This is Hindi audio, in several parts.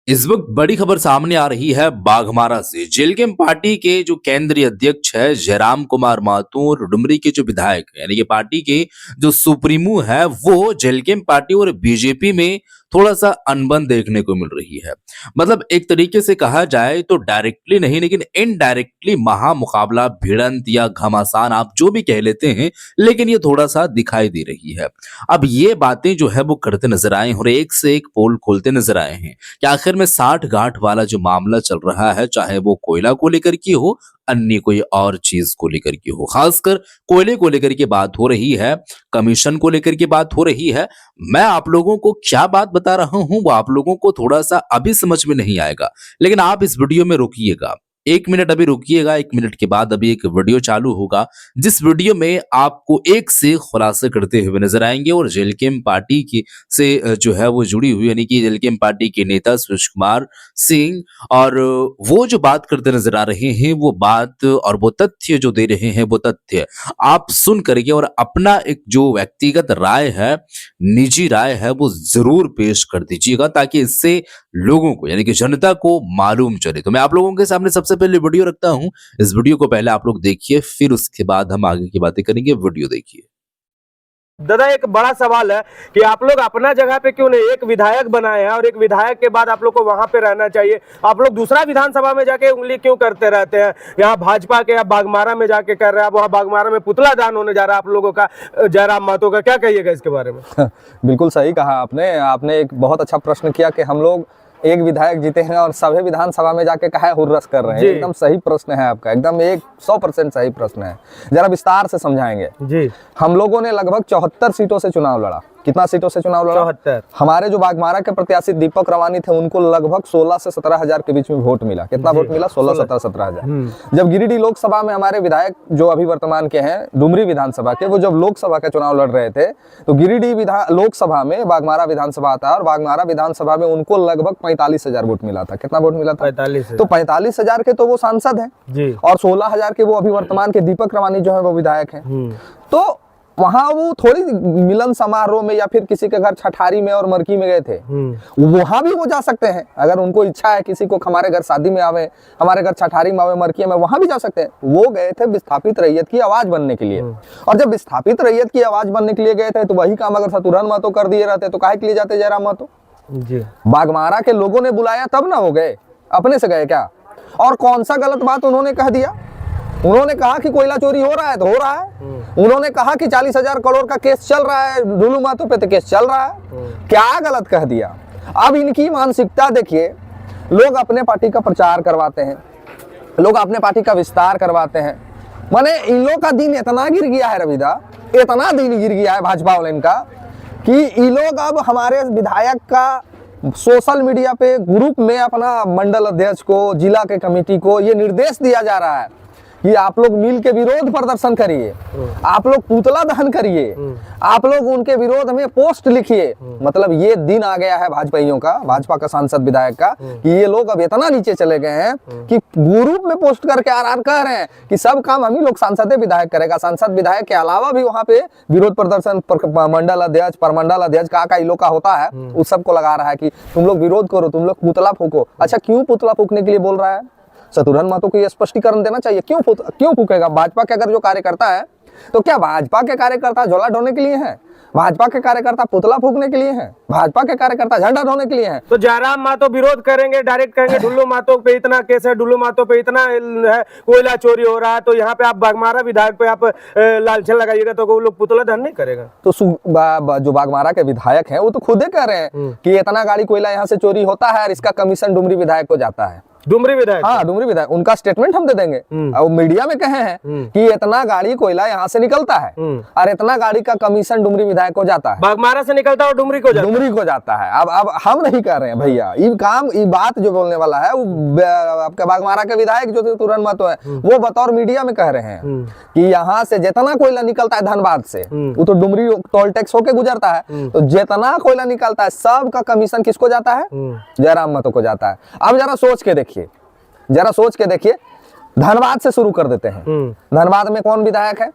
इस वक्त बड़ी खबर सामने आ रही है बाघमारा से। जेलकेम पार्टी के जो केंद्रीय अध्यक्ष है जयराम कुमार महतो और डुमरी के जो विधायक है यानी कि पार्टी के जो सुप्रीमो है वो जेलकेम पार्टी और बीजेपी में थोड़ा सा अनबन देखने को मिल रही है। मतलब एक तरीके से कहा जाए तो डायरेक्टली नहीं लेकिन इनडायरेक्टली महामुकाबला, भिड़ंत या घमासान आप जो भी कह लेते हैं, लेकिन ये थोड़ा सा दिखाई दे रही है। अब ये बातें जो है वो करते नजर आए और एक से एक पोल खोलते नजर आए हैं कि आखिर में साठ गांठ वाला जो मामला चल रहा है, चाहे वो कोयला को लेकर की हो, अन्य कोई और चीज को लेकर की हो, खासकर कोयले को लेकर के बात हो रही है, कमीशन को लेकर के बात हो रही है। मैं आप लोगों को क्या बात बता रहा हूं वो आप लोगों को थोड़ा सा अभी समझ में नहीं आएगा, लेकिन आप इस वीडियो में रुकिएगा। 1 मिनट अभी रुकिएगा, 1 मिनट के बाद अभी एक वीडियो चालू होगा जिस वीडियो में आपको एक से खुलासे करते हुए नजर आएंगे और जेलकेम पार्टी की से जो है वो जुड़ी हुई यानी कि जेलकेम पार्टी के नेता सुरेश कुमार सिंह और वो जो बात करते नजर आ रहे हैं वो बात और वो तथ्य जो दे रहे हैं वो तथ्य आप सुन करके और अपना एक जो व्यक्तिगत राय है, निजी राय है, वो जरूर पेश कर दीजिएगा ताकि इससे लोगों को यानी कि जनता को मालूम चले। तो मैं आप लोगों के सामने सबसे पहले वीडियो रखता हूं, इस वीडियो को पहले आप लोग देखिए, फिर उसके बाद हम आगे की बातें करेंगे। वीडियो देखिए। दादा एक बड़ा सवाल है कि आप लोग अपना जगह पे क्यों नहीं एक विधायक बनाए हैं और एक विधायक के बाद आप लोग को वहां पे रहना चाहिए। आप लोग दूसरा विधानसभा में जाके उंगली क्यों करते रहते हैं। यहाँ भाजपा के आप बाघमारा में जाके कर रहे हैं, आप वहाँ बाघमारा में पुतला दान होने जा रहा है आप लोगों का, जयराम महतो का, क्या कहिएगा इसके बारे में। बिल्कुल सही कहा आपने एक बहुत अच्छा प्रश्न किया कि हम लोग एक विधायक जीते हैं और सभी विधानसभा में जाके काहे हुर्रस कर रहे हैं। एकदम सही प्रश्न है आपका, एकदम 100% सही प्रश्न है। जरा विस्तार से समझाएंगे जी। हम लोगों ने लगभग 74 सीटों से चुनाव लड़ा। कितना सीटों से चुनाव लड़ा? 74। हमारे जो बाघमारा के प्रत्याशी दीपक रवानी थे उनको लगभग 16 से 17 हजार के बीच में वोट मिला। कितना वोट मिला? 16, 17, 17 हजार। जब गिरिडीह लोकसभा में हमारे विधायक जो अभी वर्तमान के हैं डुमरी विधानसभा के, वो जब लोकसभा का चुनाव लड़ रहे थे तो गिरिडीह लोकसभा में बाघमारा विधानसभा आता है और बाघमारा विधानसभा में उनको लगभग 45 हजार वोट मिला था। कितना वोट मिला था? 45। तो 45 हजार के तो वो सांसद है और 16 हजार के वो अभी वर्तमान के दीपक रवानी जो है वो विधायक है। तो वहां वो थोड़ी मिलन समारोह में या फिर किसी के घर छठारी में और मरकी में गए थे। वहां भी वो जा सकते हैं अगर उनको इच्छा है, किसी को हमारे घर शादी में आवे, हमारे घर छठारी में आवे, मरकी में, वहां भी जा सकते हैं। वो गए थे विस्थापित रैयत की आवाज बनने के लिए और जब विस्थापित रैयत की आवाज बनने के लिए गए थे तो वही काम अगर शत्रुघ्न महतो कर दिए रहते तो काहे के लिए जाते जयराम महतो जी। बाघमारा के लोगों ने बुलाया तब ना हो गए, अपने से गए क्या? और कौन सा गलत बात उन्होंने कह दिया? उन्होंने कहा कि कोयला चोरी हो रहा है तो हो रहा है। उन्होंने कहा कि 40,000 करोड़ का केस चल रहा है डुल्लू महतो पे तो केस चल रहा है। क्या गलत कह दिया? अब इनकी मानसिकता देखिए, लोग अपने पार्टी का प्रचार करवाते हैं, लोग अपने पार्टी का विस्तार करवाते हैं। माने इन लोग का दिन इतना गिर गया है रविदा, इतना दिन गिर गया है भाजपा वाले का कि इन लोग अब हमारे विधायक का सोशल मीडिया पे ग्रुप में अपना मंडल अध्यक्ष को, जिला के कमेटी को ये निर्देश दिया जा रहा है कि आप लोग मिल के विरोध प्रदर्शन करिए, आप लोग पुतला दहन करिए, आप लोग उनके विरोध में पोस्ट लिखिए। मतलब ये दिन आ गया है भाजपाइयों का, भाजपा का सांसद विधायक का, कि ये लोग अब इतना नीचे चले गए हैं कि ग्रुप में पोस्ट करके आर कह रहे हैं कि सब काम हम ही लोग सांसद विधायक करेगा। सांसद विधायक के अलावा भी वहाँ पे विरोध प्रदर्शन मंडल अध्यक्ष, परमंडल अध्यक्ष का लोग का होता है, उस सबको लगा रहा है कि तुम लोग विरोध करो, तुम लोग पुतला फूको। अच्छा, क्यों पुतला फूकने के लिए बोल रहा है? शत्रुघ्न महतो को ये स्पष्टीकरण देना चाहिए, क्यों फूकेगा? भाजपा के अगर जो कार्यकर्ता है तो क्या भाजपा के कार्यकर्ता झोला ढोने के लिए हैं? भाजपा के कार्यकर्ता पुतला फूकने के लिए हैं? भाजपा के कार्यकर्ता झंडा ढोने के लिए हैं? तो जयराम महतो विरोध करेंगे, डायरेक्ट कहेंगे डुल्लू महतो पे इतना केस है, डुल्लू महतो पे इतना है, कोयला चोरी हो रहा है, तो यहाँ पे आप बाघमारा विधायक पे आप लालछन लगाइएगा तो वो लोग पुतला दहन नहीं करेगा। तो जो बाघमारा के विधायक हैं वो तो खुद ही कह रहे हैं कि इतना गाड़ी कोयला यहाँ से चोरी होता है और इसका कमीशन डुमरी विधायक को जाता है। डुमरी विधायक? हाँ, डुमरी विधायक। उनका स्टेटमेंट हम दे देंगे। और मीडिया में कहे हैं कि इतना गाड़ी कोयला यहाँ से निकलता है और इतना गाड़ी का कमीशन डुमरी विधायक को जाता है। बाघमारा से निकलता है और डुमरी को जाता है। अब हम नहीं कह रहे हैं भैया, ये बात जो बोलने वाला है वो आपके बाघमारा के विधायक जो तुरंत महतो है वो बतौर मीडिया में कह रहे हैं कि यहाँ से जितना कोयला निकलता है धनबाद से, वो तो डुमरी टोल टैक्स होके गुजरता है, तो जितना कोयला निकलता है सब का कमीशन किसको जाता है? जयराम महतो को जाता है। अब जरा सोच के देखिए, धनबाद से शुरू कर देते हैं। धनबाद में कौन विधायक है?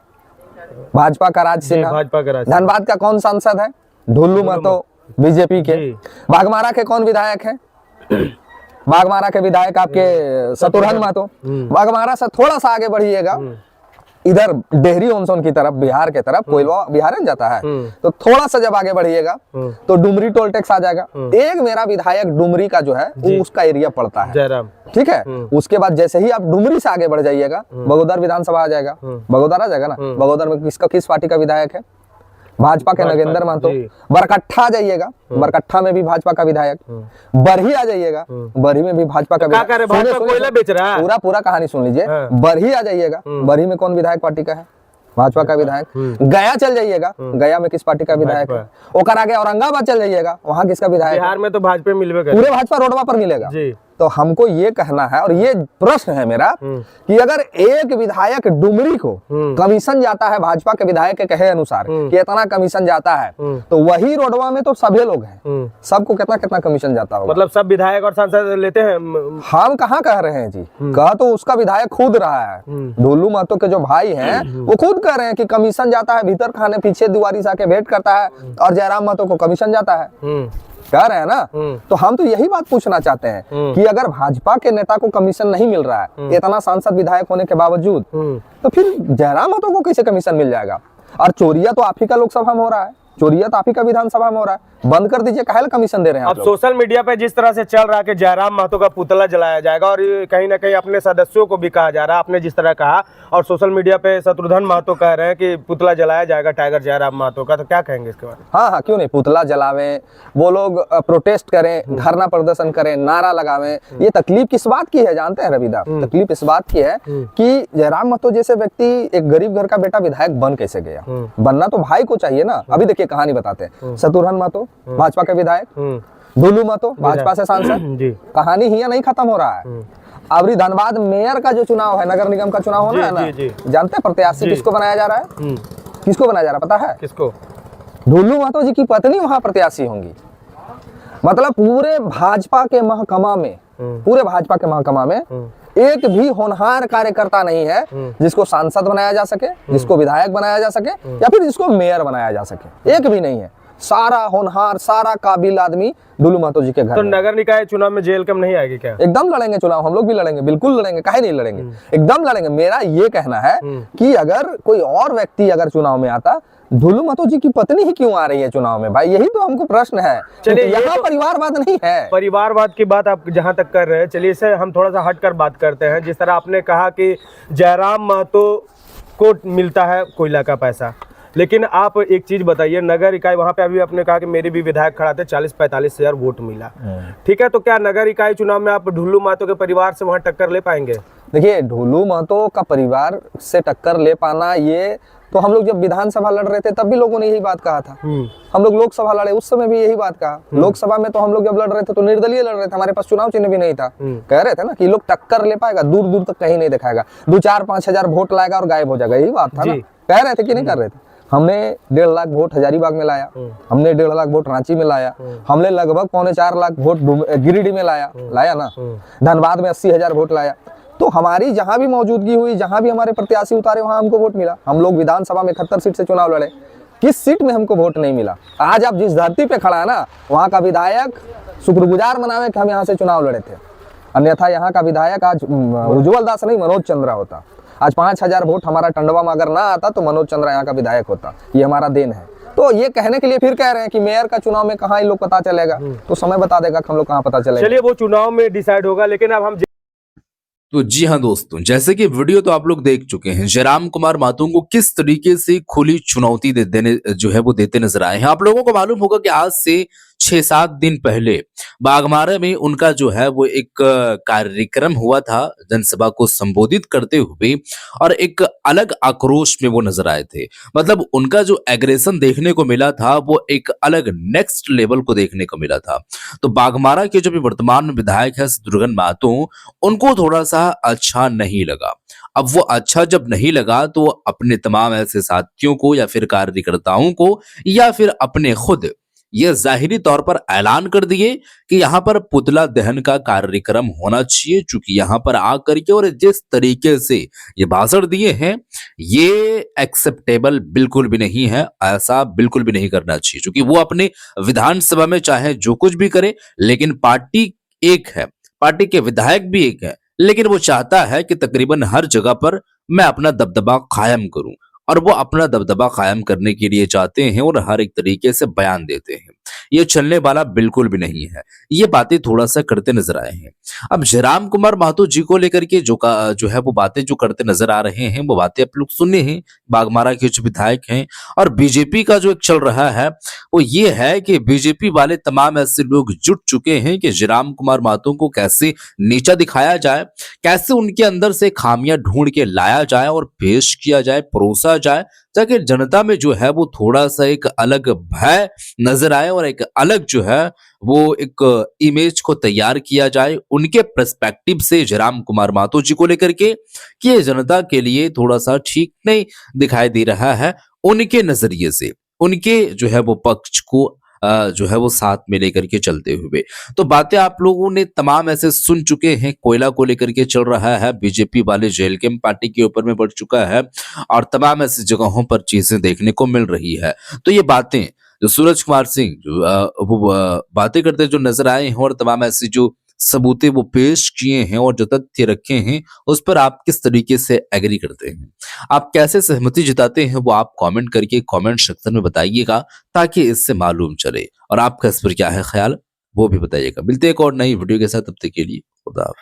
भाजपा का राज सिन्हा। धनबाद का कौन सांसद है? डुल्लू महतो, बीजेपी के। बाघमारा के कौन विधायक है? बाघमारा के विधायक आपके शत्रुघ्न महतो, बाघमारा से थोड़ा सा आगे बढ़िएगा इधर डेहरी ऑनसोन की तरफ, बिहार के तरफ, कोइलवा बिहार में जाता है, तो थोड़ा सा जब आगे बढ़िएगा तो डुमरी टोल टैक्स आ जाएगा। एक मेरा विधायक डुमरी का जो है वो उसका एरिया पड़ता है, जयराम, ठीक है। उसके बाद जैसे ही आप डुमरी से आगे बढ़ जाइएगा बगोदर विधानसभा आ जाएगा, बगोदर आ जाएगा ना। बगोदर में किस पार्टी का विधायक है? भाजपा के नगेंद्र महतो। बरकट्ठा जाइएगा, बरकट्ठा में भी भाजपा का विधायक। बरही आ जाइएगा, बरही में भी भाजपा का विधायक। कोयला बेच रहा है, पूरा कहानी सुन लीजिए। बरही आ जाइएगा, बरही में कौन विधायक पार्टी का है? भाजपा का विधायक। गया चल जाइएगा, गया में किस पार्टी का विधायक है? ओकर आगे औरंगाबाद चल जाइएगा, वहाँ किसका विधायक? बिहार में तो भाजपा मिलवे करे, पूरे भाजपा रोडवा पर मिलेगा। तो हमको ये कहना है और ये प्रश्न है मेरा कि अगर एक विधायक डुमरी को कमीशन जाता है भाजपा के विधायक के कहे अनुसार कि इतना कमीशन जाता है, तो वही रोडवा में तो सभी लोग हैं, सबको कितना कितना कमीशन जाता होगा? मतलब सब विधायक और सांसद लेते हैं। हम कहाँ कह रहे हैं जी, कह तो उसका विधायक खुद रहा है। ढोलू महतो के जो भाई हैं वो खुद कह रहे हैं कि कमीशन जाता है, भीतर खाने पीछे दुआरी से आके भेंट करता है और जयराम महतो को कमीशन जाता है, कह रहे हैं ना। तो हम तो यही बात पूछना चाहते हैं कि अगर भाजपा के नेता को कमीशन नहीं मिल रहा है इतना सांसद विधायक होने के बावजूद, तो फिर जयराम महतो को कैसे कमीशन मिल जाएगा? और चोरिया तो आप ही का लोकसभा में हो रहा है, चोरिया तो आप ही का विधानसभा में हो रहा है, बंद कर दीजिए, काहे कमीशन दे रहे हैं आप अब सोशल मीडिया पे जिस तरह से चल रहा है कि जयराम महतो का पुतला जलाया जाएगा और कहीं ना कहीं अपने सदस्यों को भी कहा जा रहा है, आपने जिस तरह कहा, और सोशल मीडिया पे शत्रुघ्न महतो कह रहे हैं कि पुतला जलाया जाएगा टाइगर जयराम महतो का, तो क्या कहेंगे इसके बारे में? हाँ, क्यों नहीं, पुतला जलावें, वो लोग प्रोटेस्ट करें, धरना प्रदर्शन करें, नारा लगावें। ये तकलीफ किस बात की है जानते हैं रविदा? तकलीफ इस बात की है कि जयराम महतो जैसे व्यक्ति एक गरीब घर का बेटा विधायक बन कैसे गया? बनना तो भाई को चाहिए ना। अभी देखिए कहानी बताते हैं। शत्रुघ्न महतो भाजपा के विधायक, ढोलू महतो भाजपा से सांसद, कहानी ही नहीं खत्म हो रहा है। अबरी धनबाद मेयर का जो चुनाव है, नगर निगम का चुनाव होना है ना, जानते हैं प्रत्याशी किसको बनाया जा रहा है? किसको बनाया जा रहा है पता है? किसको? ढोलू महतो जी की पत्नी वहां प्रत्याशी होंगी। मतलब पूरे भाजपा के महकमा में, पूरे भाजपा के महकमा में एक भी होनहार कार्यकर्ता नहीं है जिसको सांसद बनाया जा सके, जिसको विधायक बनाया जा सके या फिर जिसको मेयर बनाया जा सके, एक भी नहीं है। सारा होनहार, सारा काबिल आदमी ढोलू महतो जी के घर। तो नगर निकाय चुनाव में जेल कम नहीं आएगी क्या? एकदम लड़ेंगे चुनाव, हम लोग भी लड़ेंगे, बिल्कुल लड़ेंगे, काहे नहीं लड़ेंगे, एकदम लड़ेंगे। मेरा ये कहना है कि अगर कोई और व्यक्ति अगर चुनाव में आता, ढोलू महतो जी की पत्नी ही क्यों आ रही है चुनाव में? भाई यही तो हमको प्रश्न है। चलिए, यहाँ परिवारवाद नहीं है। परिवारवाद की बात आप जहां तक कर रहे हैं, चलिए इसे हम थोड़ा सा हटकर बात करते हैं। जिस तरह आपने कहा कि जयराम महतो को मिलता है कोयला का पैसा, लेकिन आप एक चीज बताइए, नगर इकाई वहां पे अभी आपने कहा कि मेरे भी विधायक खड़ा थे, 40-45 हजार वोट मिला, ठीक है, तो क्या नगर इकाई चुनाव में आप ढोलू महतो के परिवार से वहां टक्कर ले पाएंगे? देखिए, ढोलू महतो का परिवार से टक्कर ले पाना, ये तो हम लोग जब विधानसभा लड़ रहे थे तब भी लोगों ने यही बात कहा था। हम लोग लोकसभा लड़े उस समय भी यही बात कहा। लोकसभा में तो हम लोग जब लड़ रहे थे तो निर्दलीय लड़ रहे थे, हमारे पास चुनाव चिन्ह भी नहीं था। कह रहे थे ना कि लोग टक्कर ले पाएगा, दूर दूर तक कहीं नहीं दिखाएगा, 2-4-5 हजार वोट लाएगा और गायब हो जाएगा, यही बात था ना। कह रहे थे कि नहीं कर रहे थे? हमने 1.5 लाख वोट हजारीबाग में लाया, हमने 1.5 लाख वोट रांची में लाया, हमने लगभग 4.25 लाख वोट गिरिडीह में लाया ना, धनबाद में 80 हजार वोट लाया। तो हमारी जहां भी मौजूदगी हुई, जहां भी हमारे प्रत्याशी उतारे, वहां हमको वोट मिला। हम लोग विधानसभा में 71 सीट से चुनाव लड़े, किस सीट में हमको वोट नहीं मिला? आज आप जिस धरती पे खड़ा है ना, वहां का विधायक शुक्रगुजार मनावे कि हम यहाँ से चुनाव लड़े थे, अन्यथा यहाँ का विधायक आज उज्जवल दास नहीं मनोज चंद्रा होता। आज 5000 वोट हमारा टंडवा में अगर ना आता तो मनोज चंद्रा यहाँ का विधायक होता। ये हमारा देन है। तो ये कहने के लिए फिर कह रहे हैं कि मेयर का चुनाव में कहाँ इन लोग पता चलेगा, तो समय बता देगा कि हम लोग कहाँ पता चलेगा। चलिए, वो चुनाव में डिसाइड होगा, लेकिन अब हम तो जी हाँ दोस्तों, जैसे कि वीडियो तो आप लोग देख चुके हैं, जयराम कुमार महतो को किस तरीके से खुली चुनौती देने जो है वो देते नजर आए हैं। आप लोगों को मालूम होगा कि आज से 6-7 दिन पहले बाघमारा में उनका जो है वो एक कार्यक्रम हुआ था, जनसभा को संबोधित करते हुए, और एक अलग आक्रोश में वो नजर आए थे। मतलब उनका जो एग्रेशन देखने को मिला था वो एक अलग नेक्स्ट लेवल को देखने को मिला था। तो बाघमारा के जो भी वर्तमान विधायक है शत्रुघ्न महतो, उनको थोड़ा सा अच्छा नहीं लगा। अब वो अच्छा जब नहीं लगा तो अपने तमाम ऐसे साथियों को या फिर कार्यकर्ताओं को या फिर अपने खुद ये जाहिरी तौर पर ऐलान कर दिए कि यहाँ पर पुतला दहन का कार्यक्रम होना चाहिए, चूंकि यहाँ पर आकर के और जिस तरीके से ये भाषण दिए हैं ये एक्सेप्टेबल बिल्कुल भी नहीं है। ऐसा बिल्कुल भी नहीं करना चाहिए, क्योंकि वो अपने विधानसभा में चाहे जो कुछ भी करे, लेकिन पार्टी एक है, पार्टी के विधायक भी एक है, लेकिन वो चाहता है कि तकरीबन हर जगह पर मैं अपना दबदबा कायम करूं, और वो अपना दबदबा कायम करने के लिए चाहते हैं और हर एक तरीके से बयान देते हैं। ये चलने वाला बिल्कुल भी नहीं है। ये बातें थोड़ा सा करते नजर आए हैं। अब जयराम कुमार महतो जी को लेकर के जो है वो बातें जो करते नजर आ रहे हैं, वो बातें आप लोग सुने हैं। बाघमारा के जो विधायक हैं, और बीजेपी का जो एक चल रहा है वो ये है कि बीजेपी वाले तमाम ऐसे लोग जुट चुके हैं कि जयराम कुमार महतो को कैसे नीचा दिखाया जाए, कैसे उनके अंदर से खामियां ढूंढ के लाया जाए और पेश किया जाए, परोसा जाए, ताकि जनता में जो है वो थोड़ा सा एक अलग भय नजर आए और एक अलग जो है वो एक इमेज को तैयार किया जाए उनके पर्सपेक्टिव से जयराम कुमार महतो जी को लेकर के, कि ये जनता के लिए थोड़ा सा ठीक नहीं दिखाई दे रहा है उनके नजरिए से, उनके जो है वो पक्ष को जो है वो साथ में लेकर के चलते हुए। तो बातें आप लोगों ने तमाम ऐसे सुन चुके हैं। कोयला को लेकर के चल रहा है, बीजेपी वाले जेल कैंप पार्टी के ऊपर में बढ़ चुका है, और तमाम ऐसी जगहों पर चीजें देखने को मिल रही है। तो ये बातें जो सूरज कुमार सिंह जो बातें करते जो नजर आए हैं, और तमाम ऐसी जो सबूतें वो पेश किए हैं और जो तथ्य रखे हैं, उस पर आप किस तरीके से एग्री करते हैं, आप कैसे सहमति जताते हैं, वो आप कमेंट करके कमेंट सेक्शन में बताइएगा, ताकि इससे मालूम चले। और आपका इस पर क्या है ख्याल, वो भी बताइएगा। मिलते हैं एक और नई वीडियो के साथ, तब तक के लिए खुदा हाफिज।